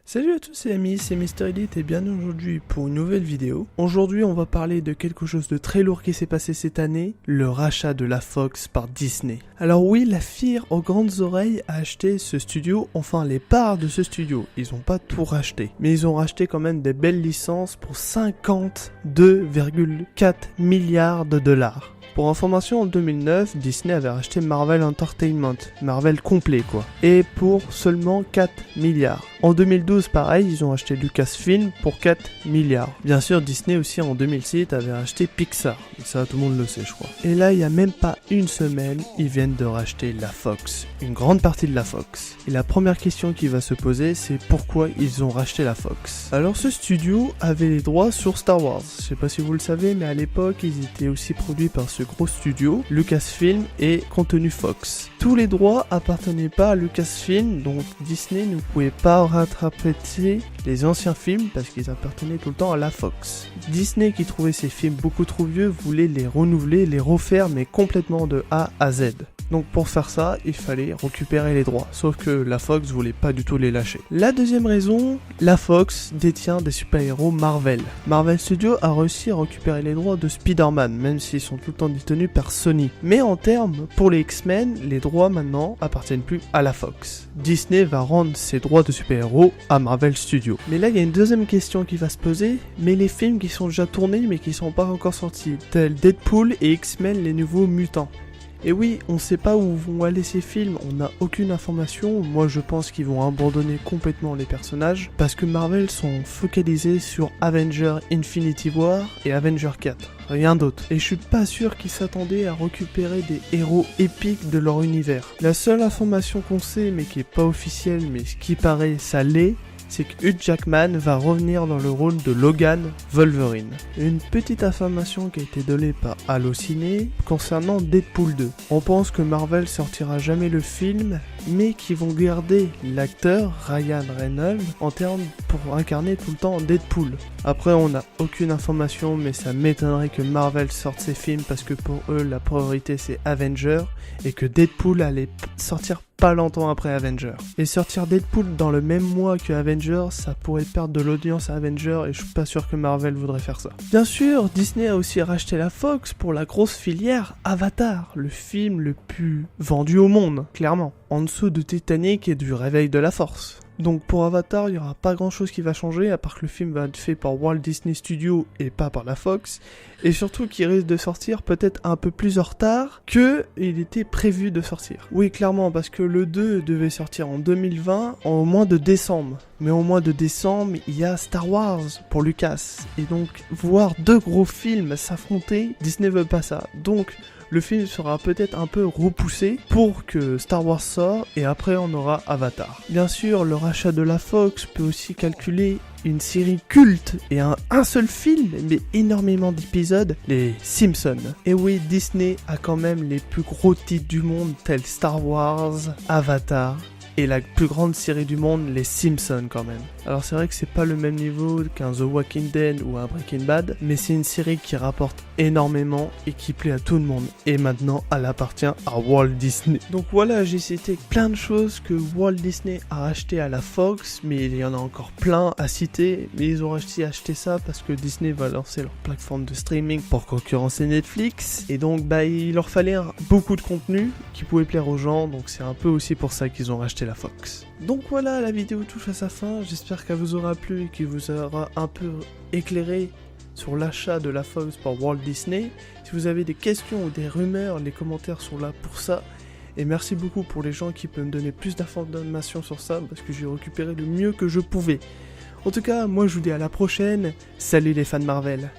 Salut à tous les amis, c'est Mister Elite et bien aujourd'hui pour une nouvelle vidéo. Aujourd'hui on va parler de quelque chose de très lourd qui s'est passé cette année, le rachat de la Fox par Disney. Alors oui, la FIR aux grandes oreilles a acheté ce studio, enfin les parts de ce studio. Ils ont pas tout racheté, mais ils ont racheté quand même des belles licences pour 52,4 milliards de dollars. Pour information, en 2009, Disney avait racheté Marvel Entertainment, Marvel complet quoi, et pour seulement 4 milliards. En 2012, pareil, ils ont acheté Lucasfilm pour 4 milliards. Bien sûr, Disney aussi en 2006 avait racheté Pixar, ça tout le monde le sait je crois. Et là, il n'y a même pas une semaine, ils viennent de racheter la Fox, une grande partie de la Fox. Et la première question qui va se poser, c'est pourquoi ils ont racheté la Fox. Alors ce studio avait les droits sur Star Wars, je sais pas si vous le savez, mais à l'époque, ils étaient aussi produits par ce gros studio, Lucasfilm et Contenu Fox. Tous les droits appartenaient pas à Lucasfilm, donc Disney ne pouvait pas rattraper les anciens films parce qu'ils appartenaient tout le temps à la Fox. Disney, qui trouvait ces films beaucoup trop vieux, voulait les renouveler, les refaire, mais complètement de A à Z. Donc pour faire ça, il fallait récupérer les droits, sauf que la Fox voulait pas du tout les lâcher. La deuxième raison, la Fox détient des super-héros Marvel. Marvel Studios a réussi à récupérer les droits de Spider-Man, même s'ils sont tout le temps détenus par Sony. Mais en termes, pour les X-Men, les droits maintenant appartiennent plus à la Fox. Disney va rendre ses droits de super-héros à Marvel Studios. Mais là, il y a une deuxième question qui va se poser, mais les films qui sont déjà tournés mais qui sont pas encore sortis, tels Deadpool et X-Men les nouveaux mutants. Et oui, on sait pas où vont aller ces films, on n'a aucune information. Moi je pense qu'ils vont abandonner complètement les personnages parce que Marvel sont focalisés sur Avengers Infinity War et Avengers 4, rien d'autre. Et je suis pas sûr qu'ils s'attendaient à récupérer des héros épiques de leur univers. La seule information qu'on sait mais qui est pas officielle, mais ce qui paraît ça l'est, c'est que Hugh Jackman va revenir dans le rôle de Logan Wolverine. Une petite information qui a été donnée par Allociné concernant Deadpool 2. On pense que Marvel sortira jamais le film, mais qu'ils vont garder l'acteur Ryan Reynolds en termes pour incarner tout le temps Deadpool. Après, on n'a aucune information, mais ça m'étonnerait que Marvel sorte ses films parce que pour eux, la priorité c'est Avengers et que Deadpool allait sortir pas longtemps après Avengers. Et sortir Deadpool dans le même mois que Avengers, ça pourrait perdre de l'audience à Avengers et je suis pas sûr que Marvel voudrait faire ça. Bien sûr, Disney a aussi racheté la Fox pour la grosse filière Avatar, le film le plus vendu au monde, clairement. En dessous de Titanic et du Réveil de la Force. Donc pour Avatar, il n'y aura pas grand chose qui va changer, à part que le film va être fait par Walt Disney Studios et pas par la Fox, et surtout qu'il risque de sortir peut-être un peu plus en retard que il était prévu de sortir. Oui, clairement, parce que le 2 devait sortir en 2020, au mois de décembre. Mais au mois de décembre, il y a Star Wars pour Lucas, et donc voir deux gros films s'affronter, Disney veut pas ça. Donc le film sera peut-être un peu repoussé pour que Star Wars sorte et après on aura Avatar. Bien sûr, le rachat de la Fox peut aussi calculer une série culte et un seul film, mais énormément d'épisodes, les Simpsons. Et oui, Disney a quand même les plus gros titres du monde tels Star Wars, Avatar et la plus grande série du monde, les Simpsons quand même. Alors c'est vrai que c'est pas le même niveau qu'un The Walking Dead ou un Breaking Bad, mais c'est une série qui rapporte énormément et qui plaît à tout le monde. Et maintenant, elle appartient à Walt Disney. Donc voilà, j'ai cité plein de choses que Walt Disney a acheté à la Fox, mais il y en a encore plein à citer. Mais ils ont aussi acheté ça parce que Disney va lancer leur plateforme de streaming pour concurrencer Netflix. Et donc il leur fallait beaucoup de contenu qui pouvait plaire aux gens, donc c'est un peu aussi pour ça qu'ils ont racheté la Fox. Donc voilà, la vidéo touche à sa fin, j'espère qu'elle vous aura plu et qu'elle vous aura un peu éclairé sur l'achat de la Fox par Walt Disney. Si vous avez des questions ou des rumeurs, les commentaires sont là pour ça. Et merci beaucoup pour les gens qui peuvent me donner plus d'informations sur ça, parce que j'ai récupéré le mieux que je pouvais. En tout cas, moi je vous dis à la prochaine, salut les fans Marvel.